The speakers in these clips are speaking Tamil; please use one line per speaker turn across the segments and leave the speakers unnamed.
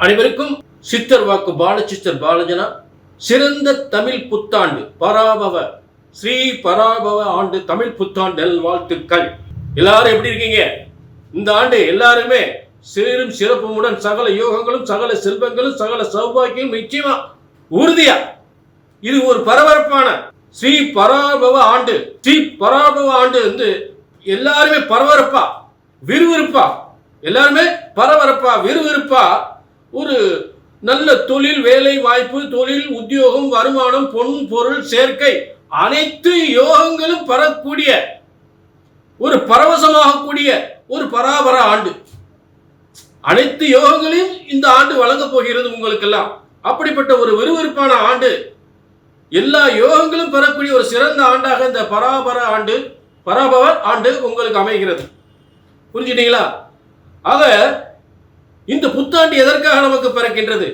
அனைவருக்கும் சித்தர் வாக்கு பாலசிஸ்டர் பாலஜனா சிறந்த தமிழ் புத்தாண்டு பராபவ ஸ்ரீ பராபவ ஆண்டு தமிழ் புத்தாண்டு வாழ்த்துக்கள். எல்லாரும் எப்படி இருக்கீங்க? இந்த ஆண்டு எல்லாருமே சீரும் சிறப்புமுடன் சகல யோகங்களும் சகல செல்வங்களும் சகல சௌபாக்கியம் நிச்சயமா உறுதியா. இது ஒரு பரபரப்பான ஸ்ரீ பராபவ ஆண்டு. ஸ்ரீ பராபவ ஆண்டு வந்து எல்லாருமே பரபரப்பா விறுவிறுப்பா, எல்லாருமே பரபரப்பா விறுவிறுப்பா ஒரு நல்ல தொழில், வேலை வாய்ப்பு, தொழில், உத்தியோகம், வருமானம், பொன் பொருள் சேர்க்கை அனைத்து யோகங்களும் பெறக்கூடிய ஒரு பரவசமாகக்கூடிய ஒரு பராபர ஆண்டு. அனைத்து யோகங்களையும் இந்த ஆண்டு வழங்க போகிறது உங்களுக்கெல்லாம். அப்படிப்பட்ட ஒரு விறுவிறுப்பான ஆண்டு, எல்லா யோகங்களும் பெறக்கூடிய ஒரு சிறந்த ஆண்டாக இந்த பராபவ ஆண்டு உங்களுக்கு அமைகிறது. புரிஞ்சுட்டீங்களா? ஆக இந்த புத்தாண்டு எதற்காக நமக்கு பிறக்கின்றது?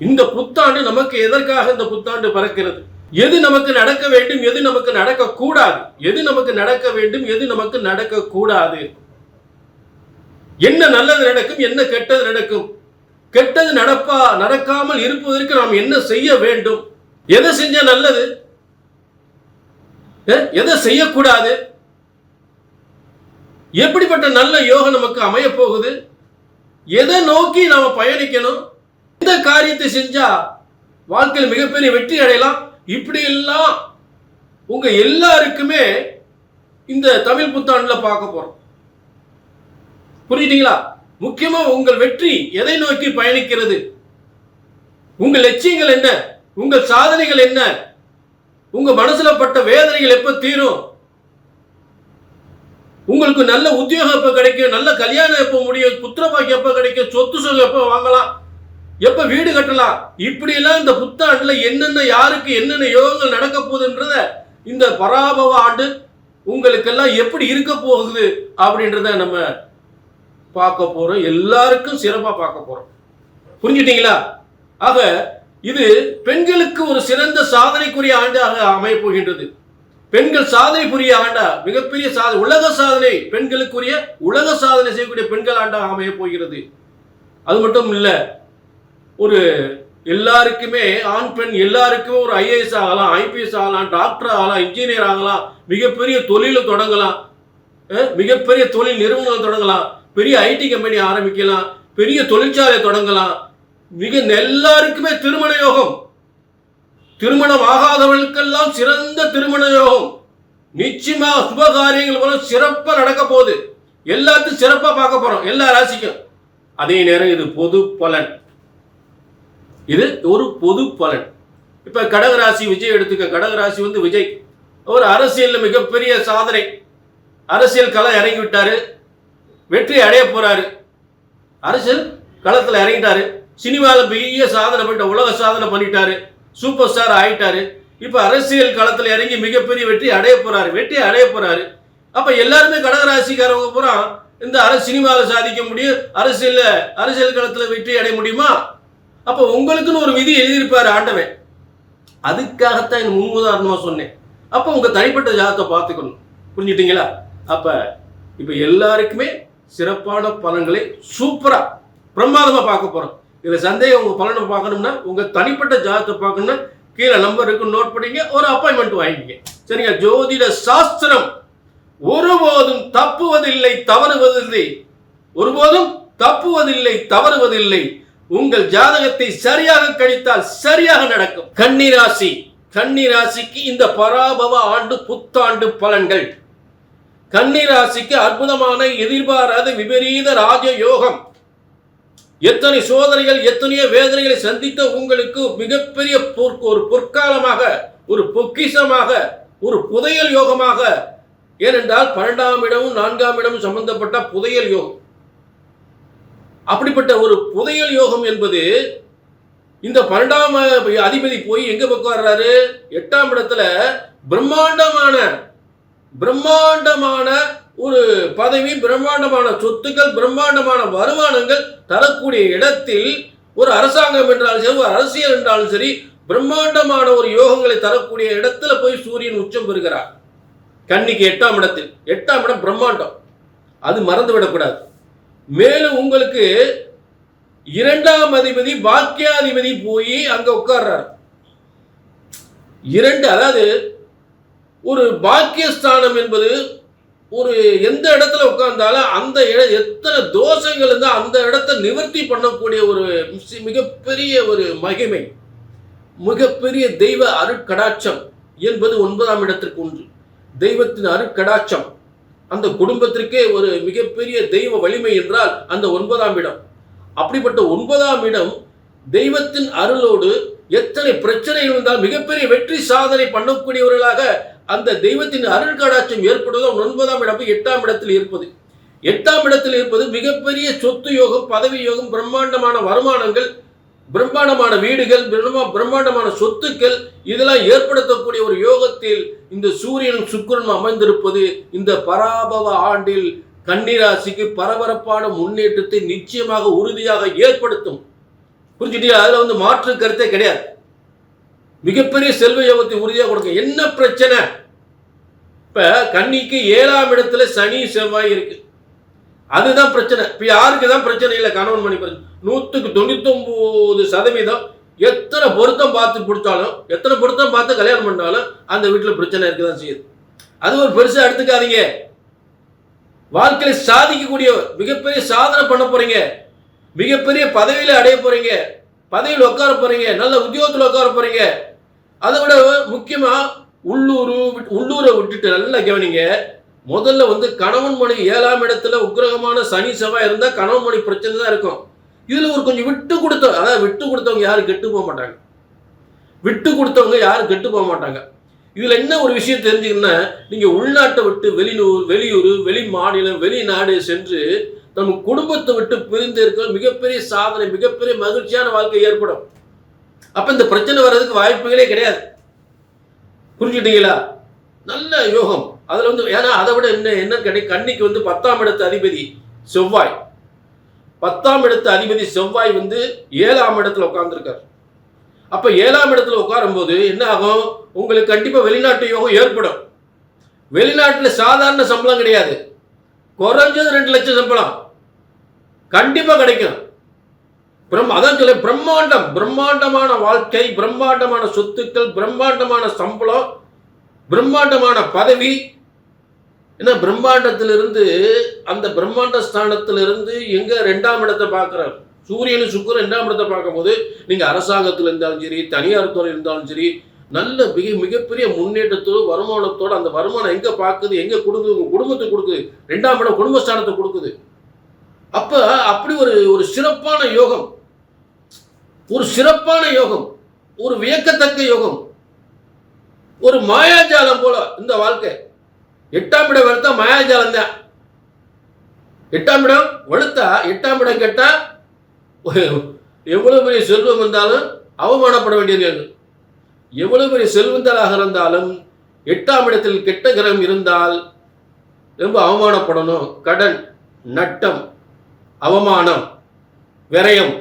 இந்த புத்தாண்டு நமக்கு எதற்காக இந்த புத்தாண்டு பிறக்கிறது? எது நமக்கு நடக்க வேண்டும், எது நமக்கு நடக்க கூடாது, எது நமக்கு நடக்க வேண்டும், எது நமக்கு நடக்க கூடாது, என்ன நல்லது நடக்கும், என்ன கெட்டது நடக்கும், கெட்டது நடக்காமல் இருப்பதற்கு நாம் என்ன செய்ய வேண்டும், எதை செஞ்சா நல்லது, எதை செய்யக்கூடாது, எப்படிப்பட்ட நல்ல யோகம் நமக்கு அமைய போகுது, எதை நோக்கி நாம பயணிக்கணும், இந்த காரியத்தை செஞ்சா வாழ்க்கையில் மிகப்பெரிய வெற்றி அடையலாம். இப்படி எல்லாம் உங்க எல்லாருக்குமே இந்த தமிழ் புத்தாண்டுல பார்க்க போறோம். புரியுதுங்களா? முக்கியமா உங்கள் வெற்றி எதை நோக்கி பயணிக்கிறது, உங்கள் லட்சியங்கள் என்ன, உங்கள் சாதனைகள் என்ன, உங்க மனசுல பட்ட வேதனைகள் எப்ப தீரும், உங்களுக்கு நல்ல உத்தியோகம் எப்ப கிடைக்கும், நல்ல கல்யாணம் எப்ப முடியும், புத்திரபாக்கியம் எப்ப கிடைக்கும், சொத்து சுகம் எப்ப வாங்கலாம், எப்ப வீடு கட்டலாம், இப்படி எல்லாம் இந்த புத்தாண்டுல என்னென்ன யாருக்கு என்னென்ன யோகங்கள் நடக்க போகுதுன்றத இந்த பராபவ ஆண்டு உங்களுக்கெல்லாம் எப்படி இருக்க போகுது அப்படின்றத நம்ம பார்க்க போறோம். எல்லாருக்கும் சிறப்பா பார்க்க போறோம். புரிஞ்சுட்டீங்களா? ஆக இது பெண்களுக்கு ஒரு சிறந்த சாதனைக்குரிய ஆண்டாக அமைய போகின்றது. பெண்கள் சாதனை புரிய ஆண்டா, மிகப்பெரிய சாதனை, உலக சாதனை, பெண்களுக்குரிய உலக சாதனை செய்யக்கூடிய பெண்கள் ஆண்டாக அமைய போகிறது. அது மட்டும் இல்ல, ஒரு எல்லாருக்குமே ஆண் பெண் எல்லாருக்குமே ஒரு ஐஏஎஸ் ஆகலாம், ஐபிஎஸ் ஆகலாம், டாக்டர் ஆகலாம், இன்ஜினியர் ஆகலாம், மிகப்பெரிய தொழிலை தொடங்கலாம், மிகப்பெரிய தொழில் நிறுவனங்கள் தொடங்கலாம், பெரிய ஐடி கம்பெனி ஆரம்பிக்கலாம், பெரிய தொழிற்சாலை தொடங்கலாம். எல்லாருக்குமே திருமண யோகம், திருமணம் ஆகாதவர்களுக்கெல்லாம் சிறந்த திருமண யோகம், நிச்சயமா சுப காரியங்கள் போல சிறப்பா நடக்க போகுது. எல்லாத்தையும் சிறப்பா பார்க்க போறோம், எல்லா ராசிக்கும். அதே நேரம் இது பொது பலன், இது ஒரு பொது பலன். இப்ப கடகராசி விஜய் எடுத்துக்க. கடகராசி வந்து விஜய் ஒரு அரசியல் மிகப்பெரிய சாதனை, அரசியல் களம் இறங்கி விட்டாரு, வெற்றி அடைய போறாரு, அரசியல் களத்துல இறங்கிட்டாரு, சினிமாவில் பெரிய சாதனை பண்ணிட்ட, உலக சாதனை பண்ணிட்டாரு, சூப்பர் ஸ்டார் ஆயிட்டாரு. இப்ப அரசியல் களத்துல இறங்கி மிகப்பெரிய வெற்றி அடைய போறாரு. அப்ப எல்லாருமே கடகராசிக்காரவங்க பூரா இந்த சினிமாவில் சாதிக்க முடியும், அரசியல் களத்துல வெற்றி அடைய முடியுமா? அப்ப உங்களுக்குன்னு ஒரு விதி எழுதியிருப்பாரு ஆண்டவன். அதுக்காகத்தான் முன் உதாரணமா சொன்னேன். அப்ப உங்க தனிப்பட்ட ஜாதகத்தை பார்த்துக்கணும். புரிஞ்சுட்டீங்களா? அப்ப இப்ப எல்லாருக்குமே சிறப்பான பலன்களை சூப்பரா பிரமாதமா பார்க்க போறோம். இதுல சந்தேகம், உங்க பலனை பார்க்கணும்னா, உங்க தனிப்பட்ட ஜாதகத்தை பார்க்கணும்னா கீழே நம்பர் இருக்கு, நோட் பண்ணிங்க, ஒரு அப்பாயின்மெண்ட் வாங்கிங்க. சரிங்க? ஜோதிட சாஸ்திரம் ஒருபோதும் தப்புவதில்லை, தவறுவதில்லை, ஒருபோதும் தப்புவதில்லை, தவறுவதில்லை. உங்கள் ஜாதகத்தை சரியாக கணித்தால் சரியாக நடக்கும். கன்னிராசிக்கு இந்த பராபவ ஆண்டு புத்தாண்டு பலன்கள். கன்னிராசிக்கு அற்புதமான எதிர்பாராத விபரீத ராஜ யோகம். எத்தனை சோதனைகள், எத்தனையோ வேதனைகளை சந்தித்த உங்களுக்கு மிகப்பெரிய ஒரு பொற்காலமாக, ஒரு பொக்கிஷமாக, ஒரு புதையல் யோகமாக. ஏனென்றால் 12ஆம் இடமும் 4ஆம் இடமும் சம்பந்தப்பட்ட புதையல் யோகம். அப்படிப்பட்ட ஒரு புதையல் யோகம் என்பது இந்த 12ஆம் அதிபதி போய் எங்க பக்கம் வர்றாரு? 8ஆம் இடத்துல பிரம்மாண்டமான ஒரு பதவி, பிரம்மாண்டமான சொத்துக்கள், பிரம்மாண்டமான வருமானங்கள் தரக்கூடிய இடத்தில், ஒரு அரசாங்கம் என்றாலும் சரி, ஒரு அரசியல் என்றாலும் சரி, பிரம்மாண்டமான ஒரு யோகங்களை தரக்கூடிய இடத்துல போய் சூரியன் உச்சம் பெறுகிறார். கன்னிக்கு 8ஆம் இடத்தில். 8ஆம் இடம் பிரம்மாண்டம், அது மறந்து விடக்கூடாது. மேலும் உங்களுக்கு இரண்டாம் அதிபதி பாக்கியாதிபதி போய் அங்க உட்கார்றார். அதாவது ஒரு பாக்கியஸ்தானம் என்பது ஒரு எந்த இடத்துல உட்கார்ந்தாலும் அந்த எத்தனை தோஷங்கள் இருந்தால் அந்த இடத்தை நிவர்த்தி பண்ணக்கூடிய ஒரு மிகப்பெரிய ஒரு மகிமை, மிகப்பெரிய தெய்வ அருட்கடாட்சம் என்பது 9ஆம் இடத்திற்கு உண்டு. தெய்வத்தின் அருட்கடாட்சம் அந்த குடும்பத்திற்கே ஒரு மிகப்பெரிய தெய்வ வலிமை என்றால் அந்த 9ஆம் இடம். அப்படிப்பட்ட 9ஆம் இடம் தெய்வத்தின் அருளோடு எத்தனை பிரச்சனைகள் இருந்தால் மிகப்பெரிய வெற்றி சாதனை பண்ணக்கூடியவர்களாக அந்த தெய்வத்தின் அருள் கடாட்சம் ஏற்படுவதோ 9ஆம் இடம் 8ஆம் இடத்தில் இருப்பது. 8ஆம் இடத்தில் இருப்பது மிகப்பெரிய சொத்து யோகம், பதவி யோகம், பிரம்மாண்டமான வருமானங்கள், பிரம்மாண்டமான வீடுகள், பிரம்மாண்டமான சொத்துக்கள் இதெல்லாம் ஏற்படுத்தக்கூடிய ஒரு யோகத்தில் இந்த சூரியனும் சுக்கிரனும் அமைந்திருப்பது இந்த பராபவ ஆண்டில் கன்னிராசிக்கு பரபரப்பான முன்னேற்றத்தை நிச்சயமாக உறுதியாக ஏற்படுத்தும். புரிஞ்சுட்டீங்க? அதுல மாற்று கருத்தே கிடையாது. மிகப்பெரிய செல்வ யோகத்தை உறுதியாக கொடுக்கும். என்ன பிரச்சனை? இப்ப கன்னிக்கு 7ஆம் இடத்துல சனி செவ்வாய் இருக்கு, அதுதான் பிரச்சனை. இப்ப யாருக்கு தான் பிரச்சனை இல்லை? கணவன் மணி பிரச்சனை 99% எத்தனை பொருத்தம் பார்த்து கொடுத்தாலும், எத்தனை பொருத்தம் பார்த்து கல்யாணம் பண்ணாலும் அந்த வீட்டில் பிரச்சனை இருக்குதான் செய்யுது. அது ஒரு பெருசா எடுத்துக்காதீங்க. வாழ்க்கையில சாதிக்கக்கூடிய மிகப்பெரிய சாதனை பண்ண போறீங்க, மிகப்பெரிய பதவியில அடைய போறீங்க, பதவியில் உட்கார போறீங்க, நல்ல உத்தியோகத்தில் உட்கார போறீங்க. அதை விட முக்கியமா உள்ளூரை விட்டுட்டு நல்லா கவனிங்க. முதல்ல கணவன் மனைவி 7ஆம் இடத்துல உக்கிரகமான சனி செவ்வாய் இருந்தா கணவன் மனைவி பிரச்சனை தான் இருக்கும். இதுல ஒரு கொஞ்சம் விட்டு கொடுத்தவங்க யாரும் கெட்டு போக மாட்டாங்க. விட்டு கொடுத்தவங்க யாரும் கெட்டு போக மாட்டாங்க. இதுல என்ன ஒரு விஷயம் தெரிஞ்சுக்கணும்னா, நீங்க உள்நாட்டை விட்டு வெளியூர், வெளி மாநிலம், வெளிநாடு சென்று நம்ம குடும்பத்தை விட்டு பிரிந்து இருக்க மிகப்பெரிய சாதனை, மிகப்பெரிய மகிழ்ச்சியான வாழ்க்கை ஏற்படும். அப்ப இந்த பிரச்சனை வர்றதுக்கு வாய்ப்புகளே கிடையாது. புரிஞ்சுட்டீங்களா? நல்ல யோகம். அதுல ஏன்னா அதை விட என்ன கிடைக்கும்? கன்னிக்கு 10ஆம் இடத்து அதிபதி செவ்வாய், 10ஆம் இடத்து அதிபதி செவ்வாய் 7ஆம் இடத்துல உட்கார்ந்துருக்கார். அப்ப 7ஆம் இடத்துல உட்காரும் போது என்ன ஆகும்? உங்களுக்கு கண்டிப்பா வெளிநாட்டு யோகம் ஏற்படும். வெளிநாட்டுல சாதாரண சம்பளம் கிடையாது, குறைஞ்சது 2 லட்சம் சம்பளம் கண்டிப்பா கிடைக்கும். அதான் சொல்ல பிரம்மாண்டமான வாழ்க்கை, பிரம்மாண்டமான சொத்துக்கள், பிரம்மாண்டமான சம்பளம், பிரம்மாண்டமான பதவி. ஏன்னா பிரம்மாண்டத்திலிருந்து அந்த பிரம்மாண்ட ஸ்தானத்திலிருந்து எங்க 2ஆம் இடத்தை பார்க்கிறார். சூரியனும் சுக்கிரனும் 2ஆம் இடத்தை பார்க்கும்போது நீங்க அரசாங்கத்தில் இருந்தாலும் சரி, தனியார் துறை இருந்தாலும் சரி, நல்ல மிகப்பெரிய முன்னேற்றத்தோடு வருமானத்தோடு அந்த வருமானம் எங்க பார்க்குது, எங்க கொடுக்குது? உங்க குடும்பத்துக்கு கொடுக்குது. 2ஆம் இடம் குடும்பஸ்தானத்தை கொடுக்குது. அப்ப அப்படி ஒரு சிறப்பான யோகம், ஒரு சிறப்பான யோகம், ஒரு வியக்கத்தக்க யோகம், ஒரு மாயாஜாலம் போல இந்த வாழ்க்கை. 8ஆம் இடம் வெளுத்தா மாயாஜாலம் தான். 8ஆம் இடம் வெளுத்தா, 8ஆம் இடம் கேட்டா எவ்வளவு பெரிய செல்வம் இருந்தாலும் அவமானப்பட வேண்டியது. எவ்வளவு பெரிய செல்வந்தராக இருந்தாலும் 8ஆம் இடத்தில் கெட்ட கிரகம் இருந்தால் ரொம்ப அவமானப்படணும். கடன், நட்டம், அவமானம், விரயம்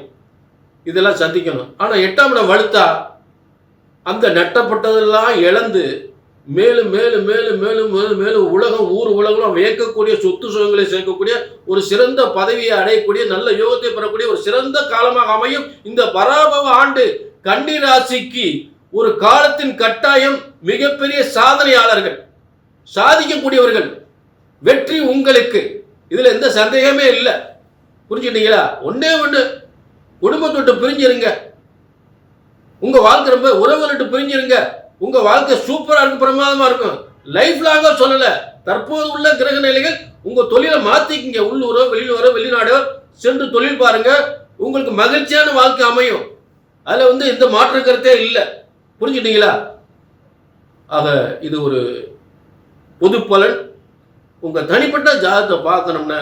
இதெல்லாம் சந்திக்கணும். ஆனா 8ஆம் இடம் வலுத்தா அந்த நட்டப்பட்டதெல்லாம் இழந்து மேலும் மேலும் மேலும் மேலும் மேலும் மேலும் உலகம் உலகம் வியக்கக்கூடிய சொத்து சுகங்களை சேர்க்கக்கூடிய ஒரு சிறந்த பதவியை அடையக்கூடிய நல்ல யோகத்தை பெறக்கூடிய ஒரு சிறந்த காலமாக அமையும் இந்த பராபவ ஆண்டு. கன்னி ராசிக்கு ஒரு காலத்தின் கட்டாயம் மிகப்பெரிய சாதனையாளர்கள், சாதிக்கக்கூடியவர்கள், வெற்றி உங்களுக்கு. இதுல எந்த சந்தேகமே இல்லை. புரிஞ்சுட்டீங்களா? ஒன்னே ஒன்று, குடும்பத்தை விட்டு பிரிஞ்சிருங்க. உங்க வாழ்க்கை ரொம்ப உறவுகிட்டு பிரிஞ்சிருங்க. உங்க வாழ்க்கை சூப்பரா இருக்கும், பிரமாதமா இருக்கும். லைஃப் லாங்கா சொல்லல, தற்போது உள்ள கிரக நிலைகள் உங்க தொழிலை மாத்திக்கிங்க. உள்ளூரோ வெளியூரோ வெளிநாடோ சென்று தொழில் பாருங்க, உங்களுக்கு மகிழ்ச்சியான வாழ்க்கை அமையும். அதுல எந்த மாற்று கருத்தே இல்லை. புரிஞ்சுட்டீங்களா? ஆக இது ஒரு பொது பலன். உங்க தனிப்பட்ட ஜாதகத்தை பார்க்கணும்னா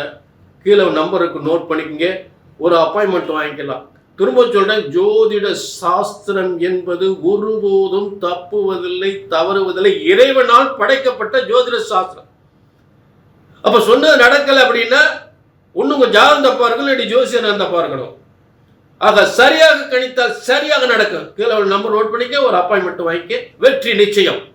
கீழே நம்பருக்கு நோட் பண்ணிக்கங்க, ஒரு அப்பாயின்மெண்ட் வாங்கிக்கலாம். திரும்ப சொல்றேன், ஜோதிட சாஸ்திரம் என்பது ஒருபோதும் தப்புவதில்லை, தவறுவதில்லை. இறைவனால் படைக்கப்பட்ட ஜோதிட சாஸ்திரம். அப்ப சொன்னது நடக்கல அப்படின்னா ஒண்ணு உங்க ஜாதகம் தப்பா இருக்கணும், இல்லாட்டி ஜோசியர் தப்பா இருக்கணும். ஆக சரியாக கணித்தால் சரியாக நடக்கும். கீழே நம்பர் நோட் பண்ணிக்க, ஒரு அப்பாயின்மெண்ட் வாங்கிக்க, வெற்றி நிச்சயம்.